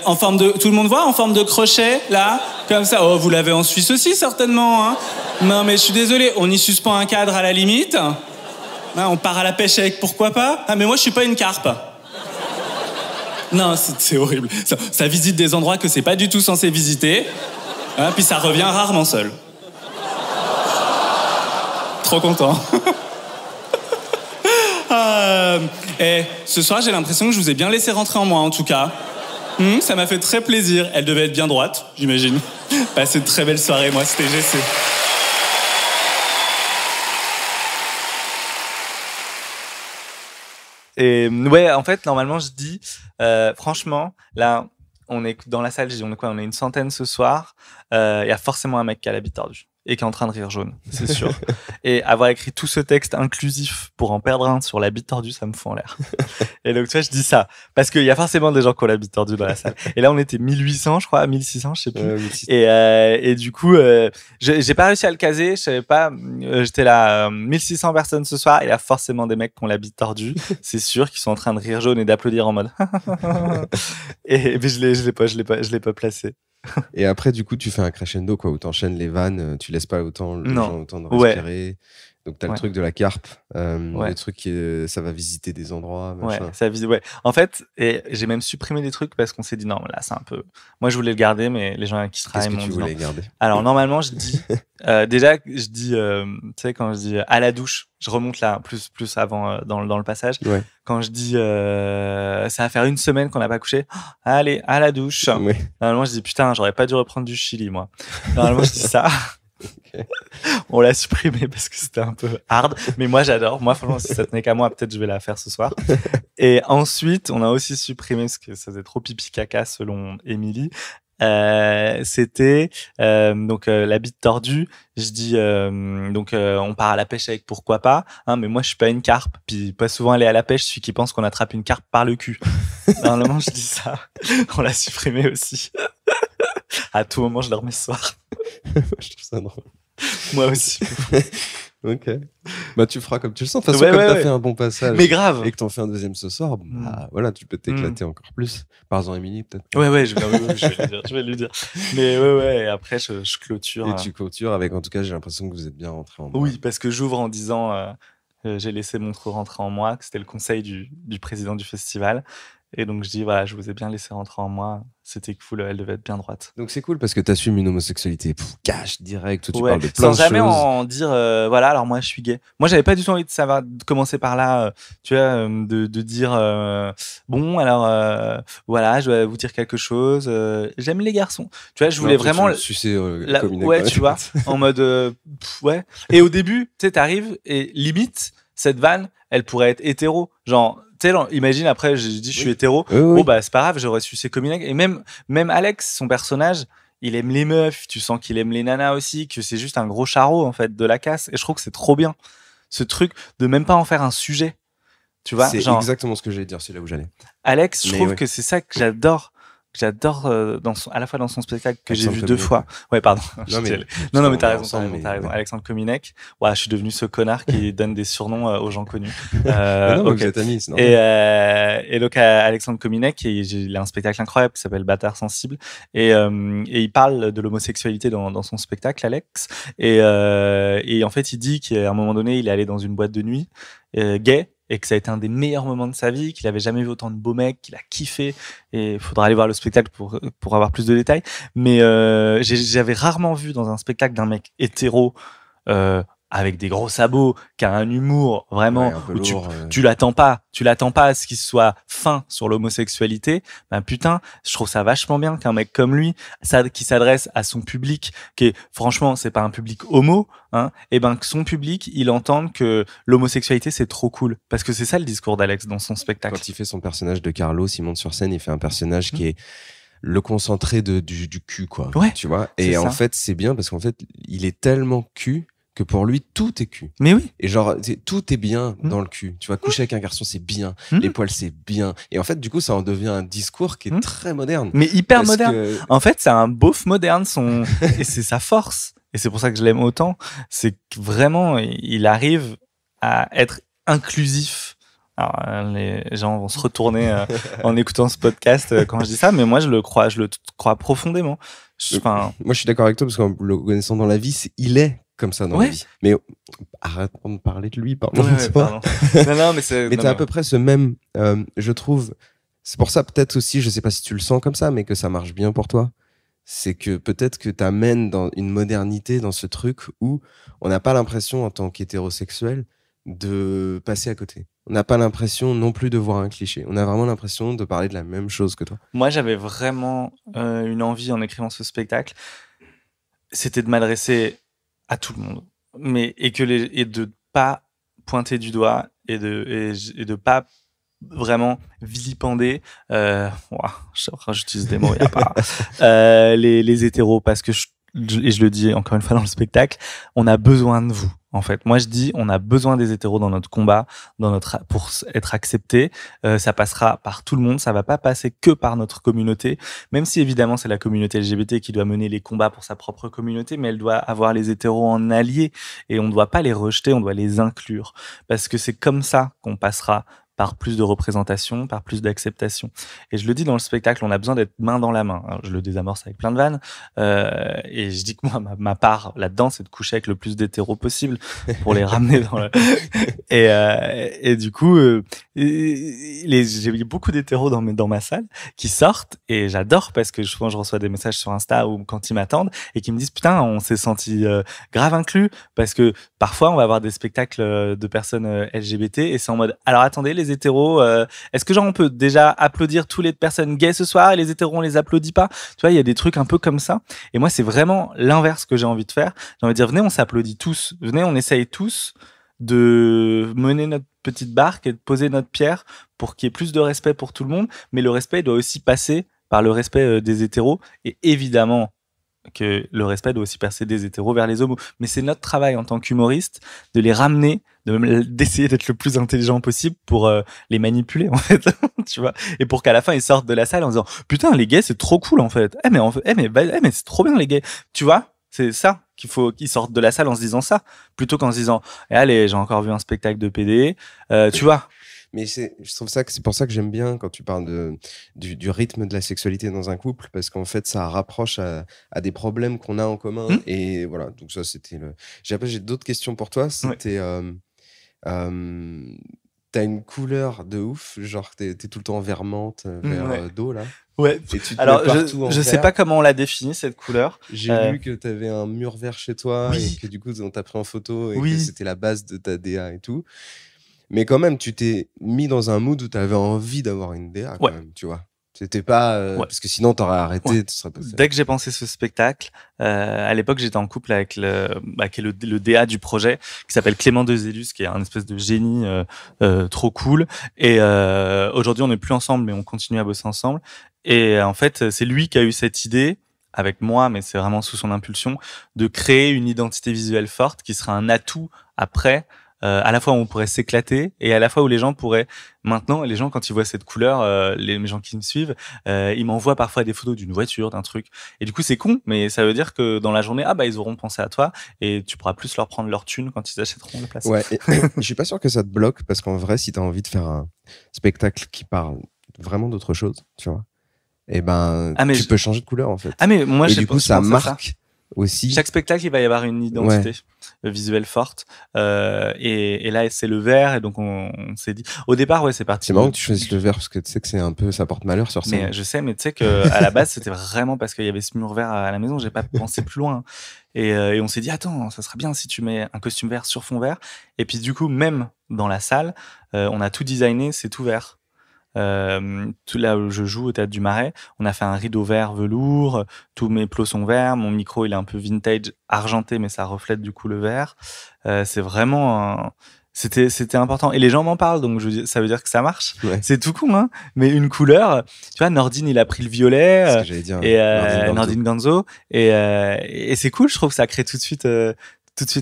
En forme de... Tout le monde voit? En forme de crochet, là? Comme ça. Oh, vous l'avez en Suisse aussi, certainement, hein? Non mais je suis désolé, on y suspend un cadre à la limite. Ah, on part à la pêche avec pourquoi pas? Ah mais moi je suis pas une carpe. Non, c'est horrible. Ça visite des endroits que c'est pas du tout censé visiter. Hein, puis ça revient rarement seul. Trop content. Et ce soir j'ai l'impression que je vous ai bien laissé rentrer en moi en tout cas. Ça m'a fait très plaisir. Elle devait être bien droite, j'imagine. Passé de très belles soirées, moi c'était GC. Et ouais, en fait, normalement, je dis, franchement, là, on est dans la salle, je dis, on est une centaine ce soir, il y a forcément un mec qui a la bite tordue. et qui est en train de rire jaune, c'est sûr. Et avoir écrit tout ce texte inclusif pour en perdre un sur la bite tordue, ça me fout en l'air. Et donc, tu vois, je dis ça. Parce qu'il y a forcément des gens qui ont la bite tordue dans la salle. Et là, on était 1800, je crois, 1600, je sais plus. 1600. Et du coup, j'ai pas réussi à le caser. Je savais pas. J'étais là, 1600 personnes ce soir. Il y a forcément des mecs qui ont la bite tordue. C'est sûr, qui sont en train de rire jaune et d'applaudir en mode. Mais je l'ai pas placé. Et après, du coup, tu fais un crescendo, quoi, où t'enchaînes les vannes, tu laisses pas autant les Non. gens autant de Ouais. respirer. Donc, t'as le Ouais. truc de la carpe, Ouais. le truc qui ça va visiter des endroits, Ouais, machin. ça vise, ouais. En fait, et j'ai même supprimé des trucs parce qu'on s'est dit non, là, c'est un peu. Moi, je voulais le garder, mais les gens avec qui je Qu'est-ce travaille que m'ont tu dit non. voulais garder? Alors, normalement, je dis, déjà, je dis, tu sais, quand je dis à la douche, je remonte là, plus avant, dans le passage. Ouais. Quand je dis, ça va faire une semaine qu'on n'a pas couché, allez, à la douche. Ouais. Normalement, je dis, putain, j'aurais pas dû reprendre du chili, moi. Normalement, je dis ça. On l'a supprimé parce que c'était un peu hard, mais moi j'adore. Moi, franchement, si ça tenait qu'à moi, peut-être je vais la faire ce soir. Et ensuite, on a aussi supprimé parce que ça faisait trop pipi caca selon Émilie. C'était donc la bite tordue. Je dis on part à la pêche avec pourquoi pas. Hein, mais moi, je suis pas une carpe. Puis pas souvent aller à la pêche, celui qui pense qu'on attrape une carpe par le cul. Normalement, je dis ça. On l'a supprimé aussi. À tout moment, je le remets ce soir. Je trouve ça drôle. Moi aussi. Ok. Bah, tu feras comme tu le sens. De toute façon, Ouais, comme ouais, t'as ouais. fait un bon passage Mais grave. et que t'en fais un deuxième ce soir, bah, voilà, tu peux t'éclater encore plus. Par Émilie, peut-être. Ouais, je vais lui dire. Mais ouais, et après, je clôture. Et tu clôtures avec, en tout cas, j'ai l'impression que vous êtes bien rentré en moi. Oui, parce que j'ouvre en disant j'ai laissé Montreux rentrer en moi, que c'était le conseil du président du festival. Et donc, je dis, voilà, je vous ai bien laissé rentrer en moi. C'était cool, elle devait être bien droite. Donc, c'est cool parce que t'assumes une homosexualité cash, direct, tu Ouais, parles de plein sans de jamais choses. en dire, voilà, alors moi, je suis gay. Moi, j'avais pas du tout envie de commencer par là, tu vois, de dire, bon, alors, voilà, je dois vous dire quelque chose. J'aime les garçons. Tu vois, je voulais vraiment. Sucer comme une ouais, tu vois, en mode, ouais. Et au début, tu sais, t'arrives et limite, cette vanne, elle pourrait être hétéro. Genre, tu sais, imagine après, j'ai dit, je suis hétéro. Oui. Bon, bah, c'est pas grave, j'aurais sucé comme une. Et même Alex, son personnage, il aime les meufs, tu sens qu'il aime les nanas aussi, que c'est juste un gros charreau, en fait, de la casse. Et je trouve que c'est trop bien. Ce truc de même pas en faire un sujet. Tu vois, c'est genre, exactement ce que j'allais dire, c'est là où j'allais. Alex, je Mais trouve ouais. que c'est ça que j'adore. À la fois dans son spectacle que j'ai vu Alexandre 2 Kominek. fois. Ouais, pardon. Non, mais non, mais t'as on est raison, ensemble, t'as raison. ouais. Alexandre Kominek. Ouais, je suis devenu ce connard qui donne des surnoms aux gens connus. Mais non, mais ok. vous êtes amis, c'est normal. Et donc, Alexandre Kominek, il a un spectacle incroyable qui s'appelle Bâtard sensible. Et il parle de l'homosexualité dans son spectacle, Alex. Et en fait, il dit qu'à un moment donné, il est allé dans une boîte de nuit gay. Et que ça a été un des meilleurs moments de sa vie, qu'il avait jamais vu autant de beaux mecs, qu'il a kiffé. Et il faudra aller voir le spectacle pour avoir plus de détails. Mais j'avais rarement vu dans un spectacle d'un mec hétéro avec des gros sabots, qui a un humour vraiment Ouais, un peu où lourd, tu l'attends pas à ce qu'il soit fin sur l'homosexualité. Ben putain, je trouve ça vachement bien qu'un mec comme lui, qui s'adresse à son public, qui est franchement, c'est pas un public homo, hein, et ben que son public, il entende que l'homosexualité c'est trop cool, parce que c'est ça le discours d'Alex dans son spectacle. Quand il fait son personnage de Carlos, il monte sur scène, il fait un personnage qui est le concentré du cul, quoi. Ouais, tu vois. Et en fait, c'est bien parce qu'en fait, il est tellement cul que pour lui, tout est cul. Mais oui. Et genre, tout est bien dans le cul. Tu vois, coucher avec un garçon, c'est bien. Les poils, c'est bien. Et en fait, du coup, ça en devient un discours qui est très moderne. Mais hyper moderne. Que... En fait, c'est un beauf moderne, et c'est sa force. Et c'est pour ça que je l'aime autant. C'est que vraiment, il arrive à être inclusif. Alors, les gens vont se retourner en écoutant ce podcast quand je dis ça, mais moi, je le crois profondément. Moi, je suis d'accord avec toi parce qu'en le connaissant dans la vie, il est comme ça dans la vie. Mais arrête de parler de lui, pardon. Pardon. non, mais t'as à peu près ce même, je trouve. C'est pour ça, peut-être aussi, je sais pas si tu le sens comme ça, mais que ça marche bien pour toi. C'est que peut-être que t'amènes dans une modernité dans ce truc où on n'a pas l'impression, en tant qu'hétérosexuel, de passer à côté. On n'a pas l'impression non plus de voir un cliché. On a vraiment l'impression de parler de la même chose que toi. Moi, j'avais vraiment une envie en écrivant ce spectacle. C'était de m'adresser à tout le monde. Et de pas pointer du doigt et de pas vraiment vilipender j'utilise des mots, y a pas les hétéros, parce que et je le dis encore une fois dans le spectacle, on a besoin de vous. En fait, moi je dis, on a besoin des hétéros dans notre combat, pour être accepté. Ça passera par tout le monde, ça va pas passer que par notre communauté. Même si évidemment c'est la communauté LGBT qui doit mener les combats pour sa propre communauté, mais elle doit avoir les hétéros en alliés et on ne doit pas les rejeter, on doit les inclure parce que c'est comme ça qu'on passera par plus de représentation, par plus d'acceptation. Et je le dis dans le spectacle, on a besoin d'être main dans la main. Alors, je le désamorce avec plein de vannes. Et je dis que moi, ma part là-dedans, c'est de coucher avec le plus d'hétéros possible pour les ramener dans le... Et du coup, j'ai beaucoup d'hétéros dans ma salle qui sortent et j'adore parce que souvent je reçois des messages sur Insta ou quand ils m'attendent et qui me disent putain, on s'est senti grave inclus parce que parfois on va avoir des spectacles de personnes LGBT et c'est en mode alors attendez les hétéros, est-ce que genre on peut déjà applaudir toutes les personnes gays ce soir et les hétéros on les applaudit pas? Tu vois, il y a des trucs un peu comme ça. Et moi c'est vraiment l'inverse que j'ai envie de faire. J'ai envie de dire venez on s'applaudit tous, venez on essaye tous de mener notre petite barque et de poser notre pierre pour qu'il y ait plus de respect pour tout le monde. Mais le respect doit aussi passer par le respect des hétéros et évidemment que le respect doit aussi passer des hétéros vers les homos. Mais c'est notre travail en tant qu'humoriste de les ramener, d'essayer d'être le plus intelligent possible pour les manipuler en fait, tu vois, et pour qu'à la fin ils sortent de la salle en disant putain les gays c'est trop cool en fait, mais c'est trop bien les gays, tu vois, c'est ça qu'il faut qu'ils sortent de la salle en se disant ça plutôt qu'en se disant allez j'ai encore vu un spectacle de PD, tu vois. Mais je trouve ça que c'est pour ça que j'aime bien quand tu parles du rythme de la sexualité dans un couple, parce qu'en fait, ça rapproche à des problèmes qu'on a en commun. Et voilà, donc ça, c'était le... J'ai d'autres questions pour toi. C'était... t'as une couleur de ouf, genre t'es tout le temps vert menthe, vert d'eau, là. Ouais. Et tu te alors, mets partout je sais pas comment on l'a défini, cette couleur. J'ai vu que t'avais un mur vert chez toi oui. et que du coup, on t'a pris en photo et oui. que c'était la base de ta DA et tout. Mais quand même, tu t'es mis dans un mood où tu avais envie d'avoir une DA, quand même, tu vois. C'était pas... parce que sinon, t'aurais arrêté. Dès que j'ai pensé ce spectacle, à l'époque, j'étais en couple avec qui est le DA du projet, qui s'appelle Clément Dezélus, qui est un espèce de génie trop cool. Et aujourd'hui, on n'est plus ensemble, mais on continue à bosser ensemble. Et en fait, c'est lui qui a eu cette idée, avec moi, mais c'est vraiment sous son impulsion, de créer une identité visuelle forte qui sera un atout après... à la fois où on pourrait s'éclater et à la fois où les gens pourraient maintenant les gens quand ils voient cette couleur les gens qui me suivent ils m'envoient parfois des photos d'une voiture d'un truc et du coup c'est con mais ça veut dire que dans la journée ils auront pensé à toi et tu pourras plus leur prendre leur thune quand ils achèteront la place. Ouais, je suis pas sûr que ça te bloque parce qu'en vrai si t'as envie de faire un spectacle qui parle vraiment d'autre chose, tu vois, et tu peux changer de couleur en fait. Mais moi et du coup ça marque aussi. Chaque spectacle, il va y avoir une identité visuelle forte. Et là, c'est le vert. Et donc, on s'est dit... Au départ, c'est parti. C'est marrant que tu choisisses le vert parce que tu sais que c'est un peu... Ça porte malheur sur scène. Mais je sais, mais tu sais qu'à la base, c'était vraiment parce qu'il y avait ce mur vert à la maison. J'ai pas pensé plus loin. Et on s'est dit, attends, ça serait bien si tu mets un costume vert sur fond vert. Et puis, du coup, même dans la salle, on a tout designé, c'est tout vert. Tout là où je joue au Théâtre du Marais, on a fait un rideau vert velours, tous mes plots sont verts, mon micro il est un peu vintage argenté mais ça reflète du coup le vert. C'est vraiment c'était important et les gens m'en parlent donc ça veut dire que ça marche. C'est tout con hein, mais une couleur, tu vois, Nordine il a pris le violet et Nordine Ganzo et c'est cool, je trouve que ça crée tout de suite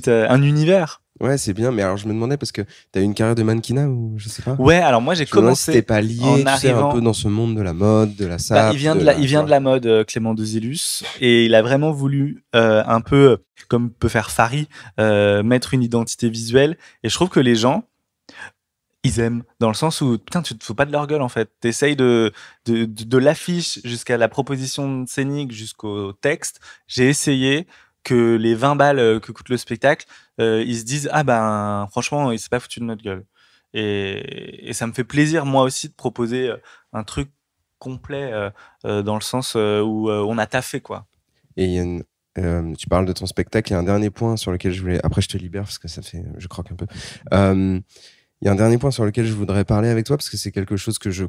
un univers. Ouais, c'est bien, mais alors je me demandais parce que t'as eu une carrière de mannequinat ou je sais pas. Ouais, alors moi j'ai commencé. T'es pas lié, tu sais, un peu dans ce monde de la mode, de la sape. Il vient de la mode, Clément Dezélus, et il a vraiment voulu un peu comme peut faire Farid, mettre une identité visuelle. Et je trouve que les gens, ils aiment dans le sens où putain, tu te fous pas de leur gueule en fait. T'essayes de l'affiche jusqu'à la proposition scénique jusqu'au texte. J'ai essayé. Que les 20 balles que coûte le spectacle, ils se disent franchement il s'est pas foutu de notre gueule et ça me fait plaisir moi aussi de proposer un truc complet dans le sens où on a taffé quoi. Et il y a tu parles de ton spectacle, il y a un dernier point sur lequel je voulais, après je te libère parce que ça fait je croque un peu, il y a un dernier point sur lequel je voudrais parler avec toi parce que c'est quelque chose que je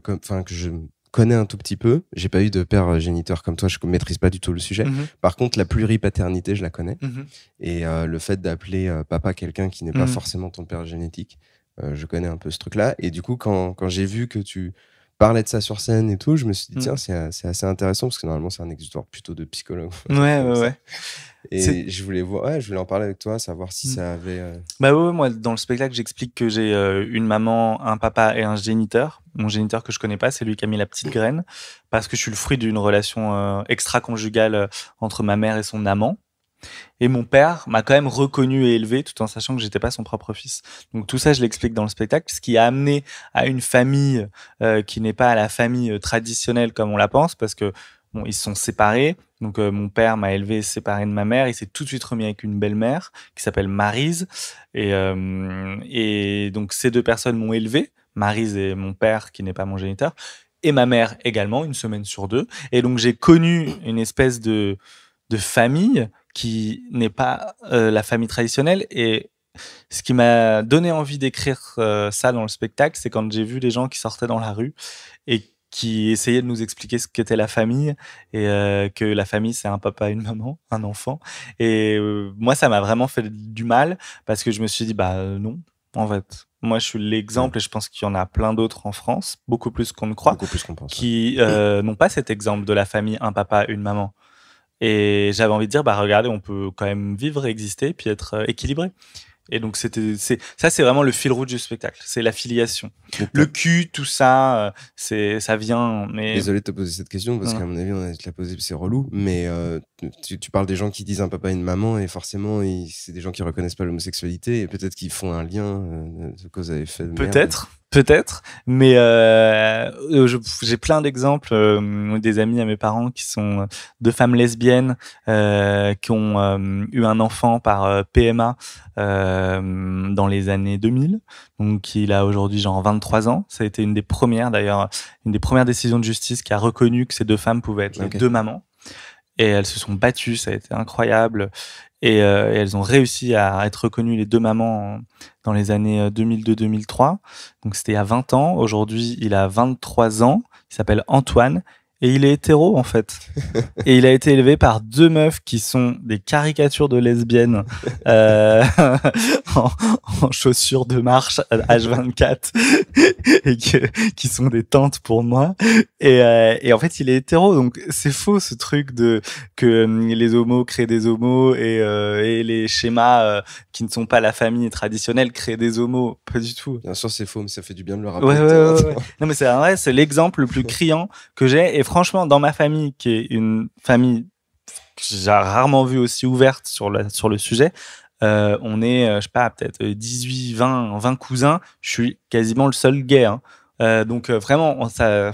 connais un tout petit peu. J'ai pas eu de père géniteur comme toi, je maîtrise pas du tout le sujet. Par contre, la pluripaternité, je la connais. Et le fait d'appeler papa quelqu'un qui n'est pas forcément ton père génétique, je connais un peu ce truc-là. Et du coup, quand j'ai vu que tu parlais de ça sur scène et tout, je me suis dit, tiens, c'est assez intéressant parce que normalement, c'est un exutoire plutôt de psychologue. Ouais. Et je voulais en parler avec toi, savoir si ça avait. Bah ouais, moi, dans le spectacle, j'explique que j'ai une maman, un papa et un géniteur. Mon géniteur que je connais pas, c'est lui qui a mis la petite graine parce que je suis le fruit d'une relation extra-conjugale entre ma mère et son amant. Et mon père m'a quand même reconnu et élevé tout en sachant que j'étais pas son propre fils. Donc tout ça, je l'explique dans le spectacle, ce qui a amené à une famille qui n'est pas la famille traditionnelle comme on la pense, parce que bon, ils se sont séparés. Donc mon père m'a élevé séparé de ma mère. Il s'est tout de suite remis avec une belle-mère qui s'appelle Maryse. Et donc ces deux personnes m'ont élevé, Maryse et mon père qui n'est pas mon géniteur, et ma mère également, une semaine sur 2. Et donc j'ai connu une espèce de famille qui n'est pas la famille traditionnelle. Et ce qui m'a donné envie d'écrire ça dans le spectacle, c'est quand j'ai vu des gens qui sortaient dans la rue et qui essayaient de nous expliquer ce qu'était la famille et que la famille, c'est un papa, une maman, un enfant. Et moi, ça m'a vraiment fait du mal parce que je me suis dit, non, en fait. Moi, je suis l'exemple et je pense qu'il y en a plein d'autres en France, beaucoup plus qu'on ne croit, beaucoup plus qu'on pense, qui n'ont pas cet exemple de la famille, un papa, une maman. Et j'avais envie de dire, regardez, on peut quand même vivre, exister, puis être équilibré. Et donc, c'est vraiment le fil rouge du spectacle. C'est l'affiliation. Le cul, tout ça, ça vient. Mais... Désolé de te poser cette question, parce qu'à mon avis, on a te la poser, c'est relou. Mais tu parles des gens qui disent un papa et une maman, et forcément, c'est des gens qui reconnaissent pas l'homosexualité, et peut-être qu'ils font un lien de cause à effet. Peut-être, mais j'ai plein d'exemples, des amis à mes parents qui sont deux femmes lesbiennes qui ont eu un enfant par PMA dans les années 2000. Donc il a aujourd'hui genre 23 ans. Ça a été une des premières décisions de justice qui a reconnu que ces deux femmes pouvaient être les deux mamans. Et elles se sont battues, ça a été incroyable. Et elles ont réussi à être reconnues les deux mamans dans les années 2002-2003. Donc c'était il y a 20 ans. Aujourd'hui, il a 23 ans. Il s'appelle Antoine. Et il est hétéro, en fait. Et il a été élevé par deux meufs qui sont des caricatures de lesbiennes en chaussures de marche H24 et qui sont des tantes pour moi. Et en fait, il est hétéro. Donc, c'est faux, ce truc que les homos créent des homos et les schémas qui ne sont pas la famille traditionnelle créent des homos. Pas du tout. Bien sûr, c'est faux, mais ça fait du bien de le rappeler. Ouais. Non, mais c'est vrai, c'est l'exemple le plus criant que j'ai. Et franchement, dans ma famille, qui est une famille que j'ai rarement vue aussi ouverte sur le sujet, on est, je sais pas, peut-être 18, 20 cousins. Je suis quasiment le seul gay. Hein. Donc vraiment, ça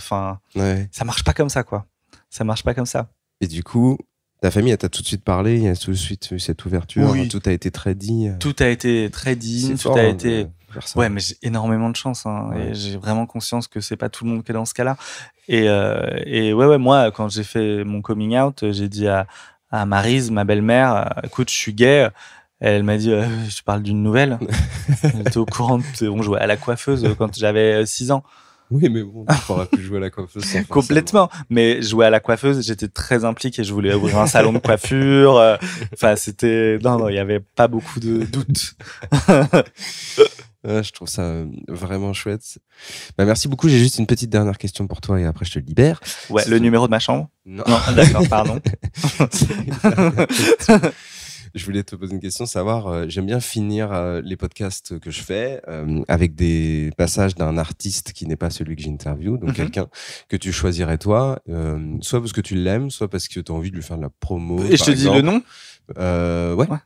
marche pas comme ça, quoi. Ça marche pas comme ça. Et du coup, ta famille, elle t'a tout de suite parlé, il y a tout de suite eu cette ouverture, oui. Tout a été très dit. Tout a été très dit, tout a été... Ouais, mais j'ai énormément de chance, hein, et j'ai vraiment conscience que c'est pas tout le monde qui est dans ce cas-là. Et moi, quand j'ai fait mon coming out, j'ai dit à Maryse, ma belle-mère, écoute, je suis gay. Elle m'a dit, je parle d'une nouvelle. Elle était au courant, on jouait à la coiffeuse quand j'avais 6 ans. Oui, mais bon, tu pourras plus jouer à la coiffeuse sans complètement. Mais jouer à la coiffeuse, j'étais très impliqué. Je voulais ouvrir un salon de coiffure. C'était... Non, il y avait pas beaucoup de doutes. Je trouve ça vraiment chouette. Merci beaucoup. J'ai juste une petite dernière question pour toi et après je te libère. Ouais, le numéro de ma chambre? Non, d'accord, pardon. Je voulais te poser une question, savoir, j'aime bien finir les podcasts que je fais avec des passages d'un artiste qui n'est pas celui que j'interviewe, donc quelqu'un que tu choisirais toi, soit parce que tu l'aimes, soit parce que tu as envie de lui faire de la promo. Et je te dis le nom?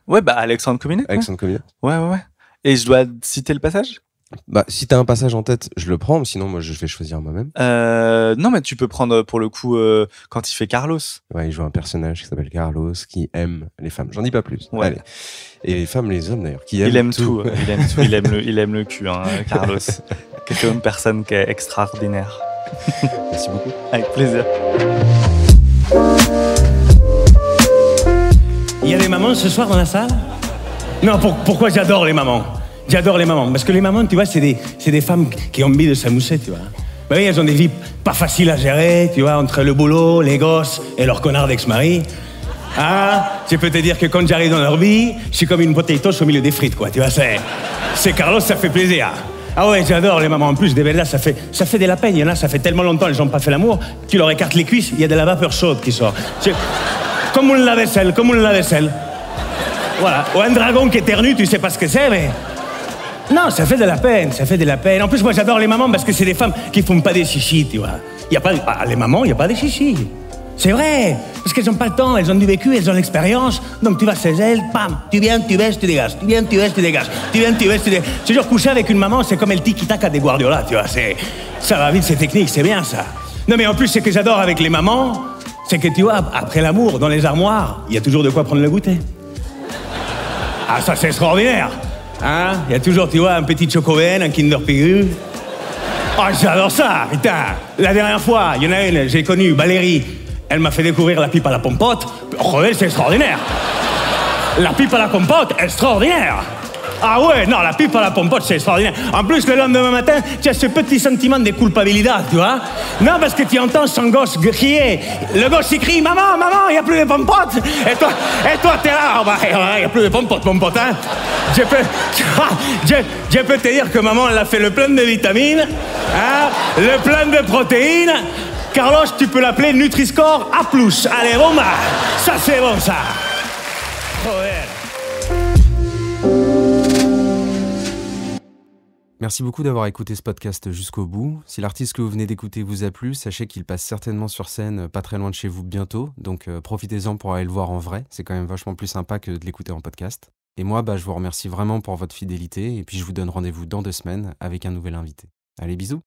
Ouais, Alexandre Cominet. Alexandre Cominet. Ouais. Et je dois citer le passage? Si t'as un passage en tête, je le prends, sinon moi je vais choisir moi-même. Non, mais tu peux prendre pour le coup quand il fait Carlos. Ouais, il joue un personnage qui s'appelle Carlos, qui aime les femmes. J'en dis pas plus. Ouais. Allez. Et les femmes, les hommes d'ailleurs, qui aiment il aime tout. Il aime le cul, hein, Carlos. C'est une personne qui est extraordinaire. Merci beaucoup. Avec plaisir. Il y a des mamans ce soir dans la salle? Non, pourquoi j'adore les mamans? J'adore les mamans, parce que les mamans, tu vois, c'est des femmes qui ont envie de s'amuser, tu vois. Oui, elles ont des vies pas faciles à gérer, tu vois, entre le boulot, les gosses et leur connard d'ex-mari. Ah, je peux te dire que quand j'arrive dans leur vie, je suis comme une potatoes au milieu des frites, quoi, tu vois, c'est Carlos, ça fait plaisir. Ah ouais, j'adore les mamans. En plus, des là, ça fait de la peine. Il y en a, ça fait tellement longtemps qu'ils n'ont pas fait l'amour, tu leur écartes les cuisses, il y a de la vapeur chaude qui sort. C'est comme une lave-vaisselle, Voilà. Ou un dragon qui éternue, tu sais pas ce que c'est, mais... Non, ça fait de la peine, En plus, moi, j'adore les mamans parce que c'est des femmes qui font pas des chichis, tu vois. Y a pas... les mamans, il n'y a pas des chichis. C'est vrai, parce qu'elles n'ont pas le temps, elles ont du vécu, elles ont l'expérience. Donc tu vas chez elles, bam, tu viens, tu baisses, tu dégages. Tu viens, tu baisses, tu dégages. Tu viens, tu baisses, tu dégages. C'est genre coucher avec une maman, c'est comme el tiki-taka des Guardiola, tu vois. Ça va vite, c'est technique, c'est bien ça. Non mais en plus, ce que j'adore avec les mamans, c'est que tu vois, après l'amour, dans les armoires, il y a toujours de quoi prendre le goûter. Ah, ça c'est extraordinaire. Hein? Il y a toujours, tu vois, un petit chocoben, un Kinder Pigu. Oh, j'adore ça, putain. La dernière fois, il y en a une, j'ai connu, Valérie. Elle m'a fait découvrir la pipe à la pompote. Joder, c'est extraordinaire. La pipe à la compote, extraordinaire. Ah ouais, non, la pipe à la pompote, c'est extraordinaire. En plus, le lendemain matin, tu as ce petit sentiment de culpabilité, tu vois. Non, parce que tu entends son gosse crier. Le gosse, il crie, maman, maman, il n'y a plus de pompote. Et toi, t'es là, il n'y a plus de pompote, mon pote, hein. Je peux te dire que maman, elle a fait le plein de vitamines, hein, le plein de protéines. Carlos, tu peux l'appeler Nutri-Score A+. Allez, bon bah, ça c'est bon ça. Joder. Merci beaucoup d'avoir écouté ce podcast jusqu'au bout. Si l'artiste que vous venez d'écouter vous a plu, sachez qu'il passe certainement sur scène pas très loin de chez vous bientôt. Donc profitez-en pour aller le voir en vrai. C'est quand même vachement plus sympa que de l'écouter en podcast. Et moi, je vous remercie vraiment pour votre fidélité. Et puis je vous donne rendez-vous dans 2 semaines avec un nouvel invité. Allez, bisous.